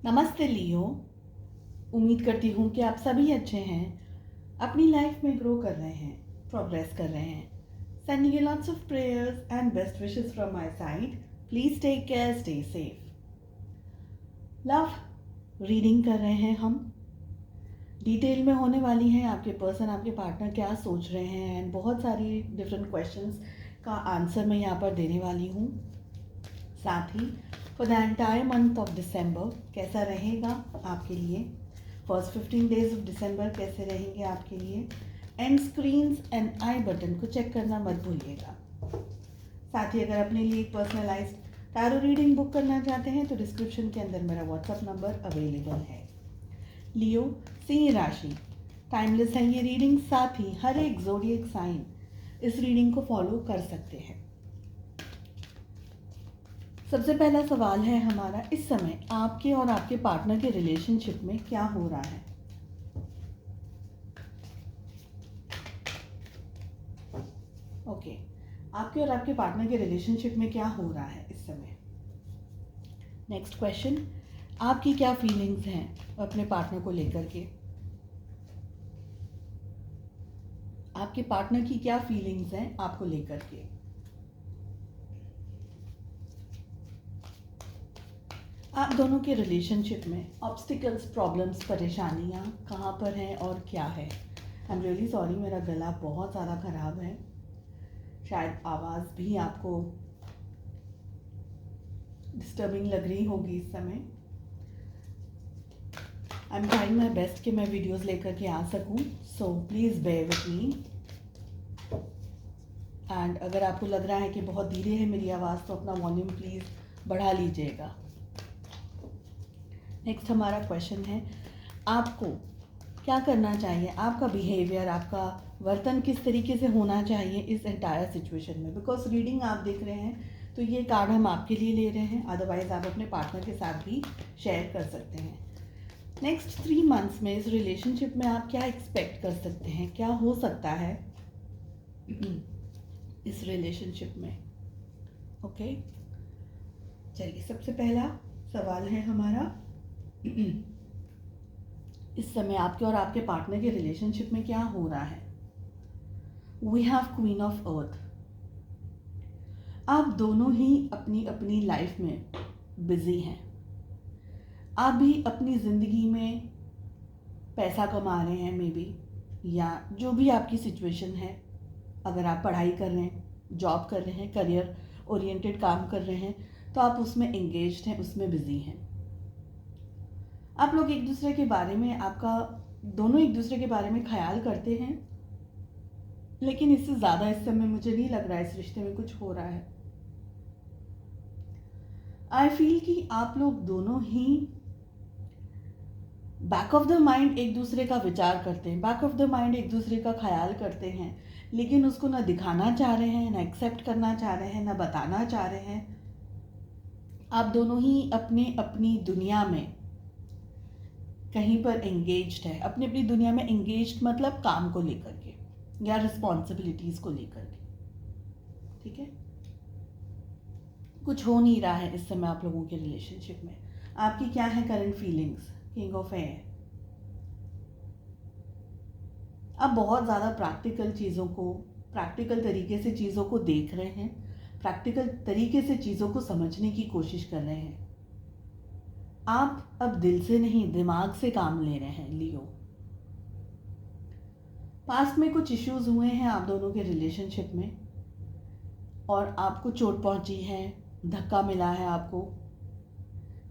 नमस्ते लियो। उम्मीद करती हूँ कि आप सभी अच्छे हैं, अपनी लाइफ में ग्रो कर रहे हैं, प्रोग्रेस कर रहे हैं। Sending you lots of prayers and best wishes from my side. Please take care, stay safe. Love reading कर रहे हैं हम। डिटेल में होने वाली हैं आपके पर्सन, आपके पार्टनर क्या सोच रहे हैं, एंड बहुत सारी डिफरेंट क्वेश्चंस का आंसर मैं यहाँ पर देने वाली हूँ। साथ ही for the entire month of December कैसा रहेगा आपके लिए, फर्स्ट 15 डेज ऑफ दिसंबर कैसे रहेंगे आपके लिए। And screens and I button को चेक करना मत भूलिएगा। साथ ही अगर अपने लिए एक पर्सनलाइज्ड टैरो रीडिंग बुक करना चाहते हैं तो डिस्क्रिप्शन के अंदर मेरा व्हाट्सएप नंबर अवेलेबल है। लियो, सिंह राशि, टाइमलेस है ये रीडिंग। साथ ही हर एक ज़ोडिएक साइन इस रीडिंग को फॉलो कर सकते हैं। सबसे पहला सवाल है हमारा, इस समय आपके और आपके पार्टनर के रिलेशनशिप में क्या हो रहा है। ओके, आपके और आपके पार्टनर के रिलेशनशिप में क्या हो रहा है इस समय। नेक्स्ट क्वेश्चन, आपकी क्या फीलिंग्स हैं अपने पार्टनर को लेकर के। आपके पार्टनर की क्या फीलिंग्स हैं आपको लेकर के। आप दोनों के रिलेशनशिप में ऑब्स्टिकल्स, प्रॉब्लम्स, परेशानियाँ कहाँ पर हैं और क्या है। आई एम रियली सॉरी, मेरा गला बहुत ज़्यादा ख़राब है, शायद आवाज़ भी आपको डिस्टर्बिंग लग रही होगी इस समय। I am trying my best कि मैं वीडियोज़ लेकर के आ सकूँ, so please bear with me. And अगर आपको लग रहा है कि बहुत धीरे है मेरी आवाज़ तो अपना वॉल्यूम प्लीज़ बढ़ा लीजिएगा। नेक्स्ट हमारा क्वेश्चन है, आपको क्या करना चाहिए, आपका बिहेवियर, आपका वर्तन किस तरीके से होना चाहिए इस एंटायर सिचुएशन में। बिकॉज रीडिंग आप देख रहे हैं तो ये कार्ड हम आपके लिए ले रहे हैं, अदरवाइज आप अपने पार्टनर के साथ भी शेयर कर सकते हैं। नेक्स्ट 3 मंथ्स में इस रिलेशनशिप में आप क्या एक्सपेक्ट कर सकते हैं, क्या हो सकता है इस रिलेशनशिप में। ओके, चलिए सबसे पहला सवाल है हमारा, इस समय आपके और आपके पार्टनर के रिलेशनशिप में क्या हो रहा है। We have queen of earth. आप दोनों ही अपनी अपनी लाइफ में बिजी हैं। आप भी अपनी ज़िंदगी में पैसा कमा रहे हैं मे बी, या जो भी आपकी सिचुएशन है। अगर आप पढ़ाई कर रहे हैं, जॉब कर रहे हैं, करियर ओरिएंटेड काम कर रहे हैं तो आप उसमें एंगेज्ड हैं, उसमें बिजी हैं। आप लोग एक दूसरे के बारे में, आपका दोनों एक दूसरे के बारे में ख्याल करते हैं, लेकिन इससे ज़्यादा इस समय मुझे नहीं लग रहा है इस रिश्ते में कुछ हो रहा है। आई फील कि आप लोग दोनों ही बैक ऑफ द माइंड एक दूसरे का विचार करते हैं, बैक ऑफ द माइंड एक दूसरे का ख्याल करते हैं, लेकिन उसको ना दिखाना चाह रहे हैं, ना एक्सेप्ट करना चाह रहे हैं, ना बताना चाह रहे हैं। आप दोनों ही अपने अपनी दुनिया में कहीं पर एंगेज्ड है, अपनी अपनी दुनिया में एंगेज्ड मतलब काम को लेकर के या रिस्पॉन्सिबिलिटीज़ को लेकर के। ठीक है, कुछ हो नहीं रहा है इस समय आप लोगों के रिलेशनशिप में। आपकी क्या है current feelings. King of air, आप बहुत ज़्यादा प्रैक्टिकल चीज़ों को, प्रैक्टिकल तरीके से चीज़ों को देख रहे हैं, प्रैक्टिकल तरीके से चीज़ों को समझने की कोशिश कर रहे हैं। आप अब दिल से नहीं दिमाग से काम ले रहे हैं लियो। पास्ट में कुछ इश्यूज हुए हैं आप दोनों के रिलेशनशिप में और आपको चोट पहुंची है, धक्का मिला है आपको।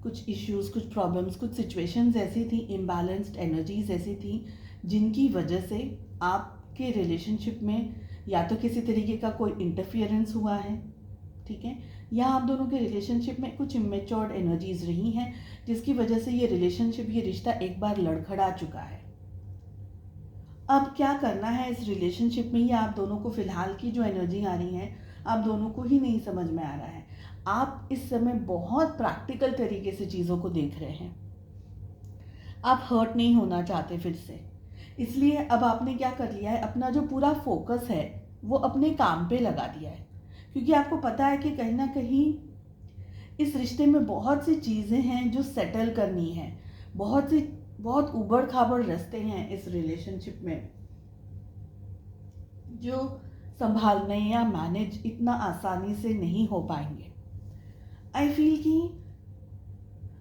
कुछ इश्यूज, कुछ प्रॉब्लम्स, कुछ सिचुएशंस ऐसी थी, इम्बैलेंस्ड एनर्जीज ऐसी थी जिनकी वजह से आपके रिलेशनशिप में या तो किसी तरीके का कोई इंटरफियरेंस हुआ है, ठीक है, या आप दोनों के रिलेशनशिप में कुछ इमेच्योर्ड एनर्जीज रही हैं जिसकी वजह से ये रिलेशनशिप, ये रिश्ता एक बार लड़खड़ा चुका है। अब क्या करना है इस रिलेशनशिप में, ये आप दोनों को फिलहाल की जो एनर्जी आ रही है आप दोनों को ही नहीं समझ में आ रहा है। आप इस समय बहुत प्रैक्टिकल तरीके से चीज़ों को देख रहे हैं। आप हर्ट नहीं होना चाहते फिर से, इसलिए अब आपने क्या कर लिया है, अपना जो पूरा फोकस है वो अपने काम पे लगा दिया है, क्योंकि आपको पता है कि कहीं ना कहीं इस रिश्ते में बहुत सी चीज़ें हैं जो सेटल करनी है, बहुत उबड़ खाबड़ रास्ते हैं इस रिलेशनशिप में जो संभालने या मैनेज इतना आसानी से नहीं हो पाएंगे। आई फील कि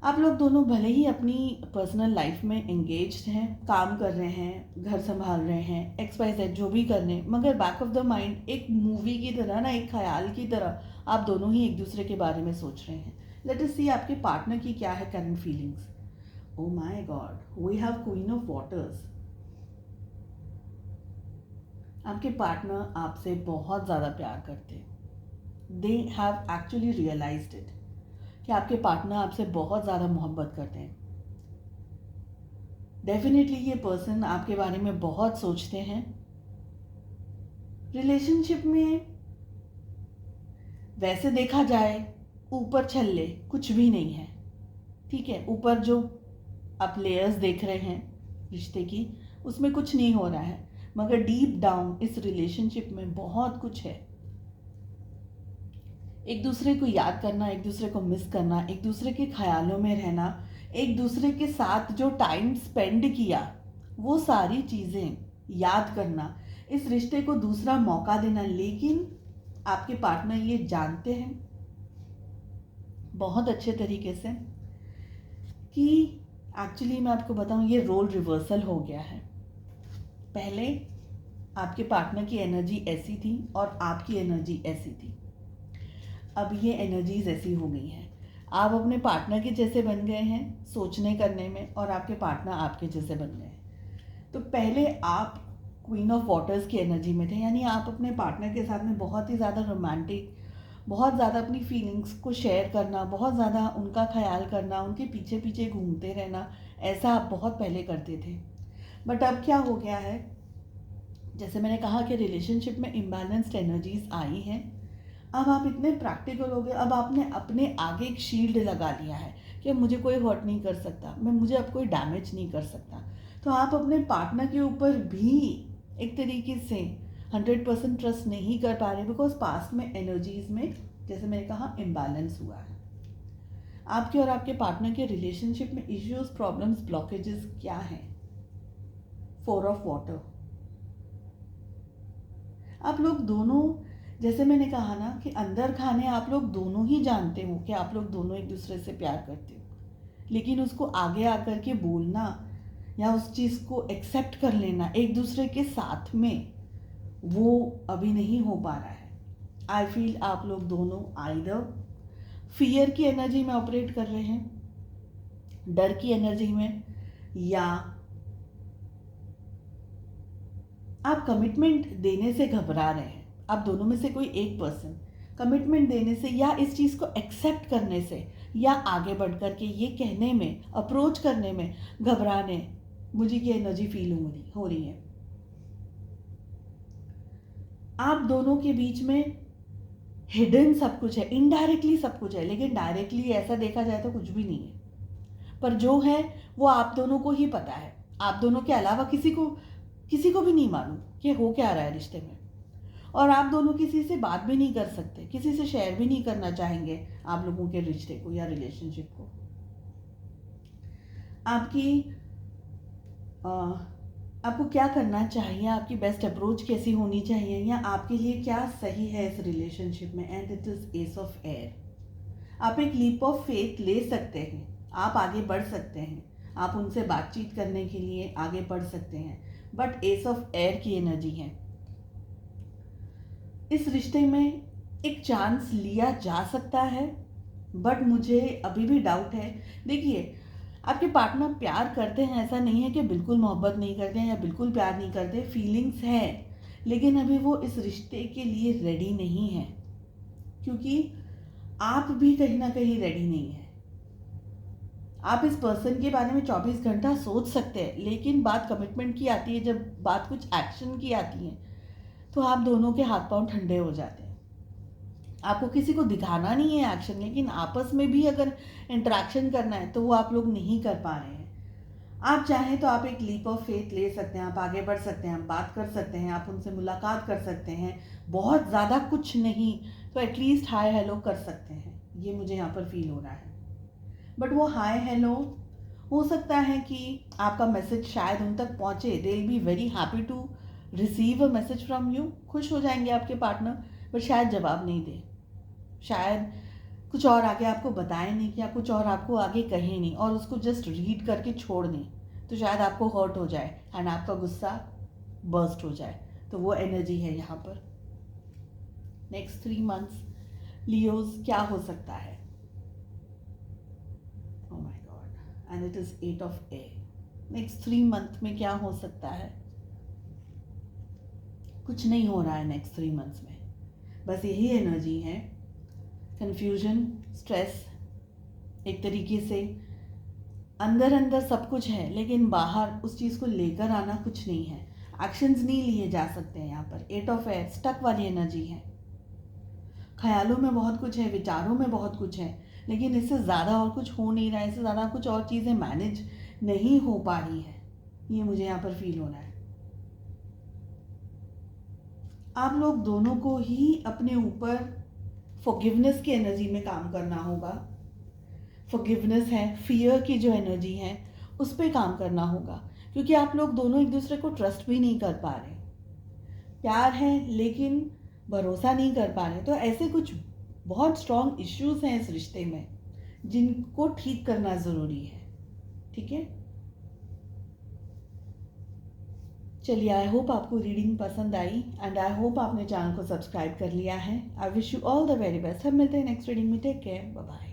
आप लोग दोनों भले ही अपनी पर्सनल लाइफ में एंगेज्ड हैं, काम कर रहे हैं, घर संभाल रहे हैं, XYZ जो भी कर रहे हैं, मगर बैक ऑफ द माइंड एक मूवी की तरह ना, एक ख्याल की तरह आप दोनों ही एक दूसरे के बारे में सोच रहे हैं। लेट अस सी आपके पार्टनर की क्या है current feelings. Oh my god, we have queen of waters. आपके पार्टनर आपसे बहुत ज़्यादा प्यार करते हैं। They have actually realised it कि आपके पार्टनर आपसे बहुत ज़्यादा मोहब्बत करते हैं। डेफिनेटली ये पर्सन आपके बारे में बहुत सोचते हैं। रिलेशनशिप में वैसे देखा जाए ऊपर छल्ले कुछ भी नहीं है, ठीक है। ऊपर जो आप लेयर्स देख रहे हैं रिश्ते की, उसमें कुछ नहीं हो रहा है, मगर डीप डाउन इस रिलेशनशिप में बहुत कुछ है। एक दूसरे को याद करना, एक दूसरे को मिस करना, एक दूसरे के ख्यालों में रहना, एक दूसरे के साथ जो टाइम स्पेंड किया वो सारी चीज़ें याद करना, इस रिश्ते को दूसरा मौका देना। लेकिन आपके पार्टनर ये जानते हैं बहुत अच्छे तरीके से कि एक्चुअली मैं आपको बताऊं, ये रोल रिवर्सल हो गया है। पहले आपके पार्टनर की एनर्जी ऐसी थी और आपकी एनर्जी ऐसी थी। अब ये एनर्जीज ऐसी हो गई हैं, आप अपने पार्टनर के जैसे बन गए हैं सोचने करने में, और आपके पार्टनर आपके जैसे बन गए हैं। तो पहले आप क्वीन ऑफ वाटर्स की एनर्जी में थे, यानी आप अपने पार्टनर के साथ में बहुत ही ज़्यादा रोमांटिक, बहुत ज़्यादा अपनी फीलिंग्स को शेयर करना, बहुत ज़्यादा उनका ख्याल करना, उनके पीछे पीछे घूमते रहना, ऐसा आप बहुत पहले करते थे। बट अब क्या हो गया है, जैसे मैंने कहा कि रिलेशनशिप में इम्बैलेंस्ड एनर्जीज आई हैं। अब आप इतने प्रैक्टिकल हो गए, अब आपने अपने आगे एक शील्ड लगा लिया है कि अब मुझे कोई हर्ट नहीं कर सकता, मुझे अब कोई डैमेज नहीं कर सकता। तो आप अपने पार्टनर के ऊपर भी एक तरीके से 100% ट्रस्ट नहीं कर पा रहे, बिकॉज पास्ट में एनर्जीज में, जैसे मैंने कहा, इम्बैलेंस हुआ है। आपके और आपके पार्टनर के रिलेशनशिप में इश्यूज, प्रॉब्लम्स, ब्लॉकेजेस क्या हैं? 4 ऑफ वाटर। आप लोग दोनों, जैसे मैंने कहा ना कि अंदर खाने आप लोग दोनों ही जानते हो कि आप लोग दोनों एक दूसरे से प्यार करते हो, लेकिन उसको आगे आकर के बोलना या उस चीज़ को एक्सेप्ट कर लेना एक दूसरे के साथ में, वो अभी नहीं हो पा रहा है। आई फील आप लोग दोनों आइदर फियर की एनर्जी में ऑपरेट कर रहे हैं, डर की एनर्जी में, या आप कमिटमेंट देने से घबरा रहे हैं। आप दोनों में से कोई एक पर्सन कमिटमेंट देने से या इस चीज़ को एक्सेप्ट करने से या आगे बढ़ कर के ये कहने में, अप्रोच करने में घबराने, मुझे ये एनर्जी फील हो रही है। आप दोनों के बीच में हिडन सब कुछ है, इनडायरेक्टली सब कुछ है, लेकिन डायरेक्टली ऐसा देखा जाए तो कुछ भी नहीं है। पर जो है वो आप दोनों को ही पता है, आप दोनों के अलावा किसी को भी नहीं मालूम कि हो क्या रहा है रिश्ते में। और आप दोनों किसी से बात भी नहीं कर सकते, किसी से शेयर भी नहीं करना चाहेंगे आप लोगों के रिश्ते को या रिलेशनशिप को। आपको क्या करना चाहिए, आपकी बेस्ट अप्रोच कैसी होनी चाहिए, या आपके लिए क्या सही है इस रिलेशनशिप में? And it is S of air. आप एक लीप ऑफ फेथ ले सकते हैं, आप आगे बढ़ सकते हैं, आप उनसे बातचीत करने के लिए आगे बढ़ सकते हैं, बट एस ऑफ एयर की एनर्जी है। इस रिश्ते में एक चांस लिया जा सकता है, बट मुझे अभी भी डाउट है। देखिए, आपके पार्टनर प्यार करते हैं, ऐसा नहीं है कि बिल्कुल मोहब्बत नहीं करते हैं या बिल्कुल प्यार नहीं करते, फीलिंग्स हैं, लेकिन अभी वो इस रिश्ते के लिए रेडी नहीं है, क्योंकि आप भी कहीं ना कहीं रेडी नहीं है। आप इस पर्सन के बारे में 24 घंटा सोच सकते हैं, लेकिन बात कमिटमेंट की आती है, जब बात कुछ एक्शन की आती है, तो आप दोनों के हाथ पांव ठंडे हो जाते हैं। आपको किसी को दिखाना नहीं है एक्शन, लेकिन आपस में भी अगर इंटरेक्शन करना है तो वो आप लोग नहीं कर पा रहे हैं। आप चाहें तो आप एक लीप ऑफ फेथ ले सकते हैं, आप आगे बढ़ सकते हैं, आप बात कर सकते हैं, आप उनसे मुलाकात कर सकते हैं, बहुत ज़्यादा कुछ नहीं तो एटलीस्ट हाय हेलो कर सकते हैं। ये मुझे यहाँ पर फील हो रहा है। बट वो हाय हेलो, हो सकता है कि आपका मैसेज शायद उन तक पहुँचे, they will be very happy to receive a message from you, खुश हो जाएंगे आपके पार्टनर, बट शायद जवाब नहीं दे, शायद कुछ और आगे आपको बताए नहीं, कि कुछ और आपको आगे कहे नहीं, और उसको जस्ट रीड करके छोड़ दें, तो शायद आपको हर्ट हो जाए एंड आपका गुस्सा बर्स्ट हो जाए। तो वो एनर्जी है यहाँ पर। नेक्स्ट 3 मंथ्स लियोज क्या हो सकता है? Oh my God, and it is 8 of A. Next 3 month में क्या हो सकता है? कुछ नहीं हो रहा है नेक्स्ट 3 मंथ्स में, बस यही एनर्जी है, कन्फ्यूजन, स्ट्रेस, एक तरीके से अंदर अंदर सब कुछ है लेकिन बाहर उस चीज़ को लेकर आना कुछ नहीं है, एक्शंस नहीं लिए जा सकते हैं। यहाँ पर 8 ऑफ एयर, स्टक वाली एनर्जी है, ख्यालों में बहुत कुछ है, विचारों में बहुत कुछ है, लेकिन इससे ज़्यादा और कुछ हो नहीं रहा है, इससे ज़्यादा कुछ और चीज़ें मैनेज नहीं हो पा रही है, ये मुझे यहाँ पर फील हो रहा है। आप लोग दोनों को ही अपने ऊपर फॉरगिवनेस की एनर्जी में काम करना होगा। फॉरगिवनेस है, फियर की जो एनर्जी है उस पर काम करना होगा, क्योंकि आप लोग दोनों एक दूसरे को ट्रस्ट भी नहीं कर पा रहे, प्यार है लेकिन भरोसा नहीं कर पा रहे। तो ऐसे कुछ बहुत स्ट्रॉन्ग इश्यूज हैं इस रिश्ते में जिनको ठीक करना ज़रूरी है। ठीक है, चलिए, आई होप आपको रीडिंग पसंद आई एंड आई होप आपने चैनल को सब्सक्राइब कर लिया है। I wish you all the very best. हम मिलते हैं नेक्स्ट रीडिंग में। Take care, bye bye.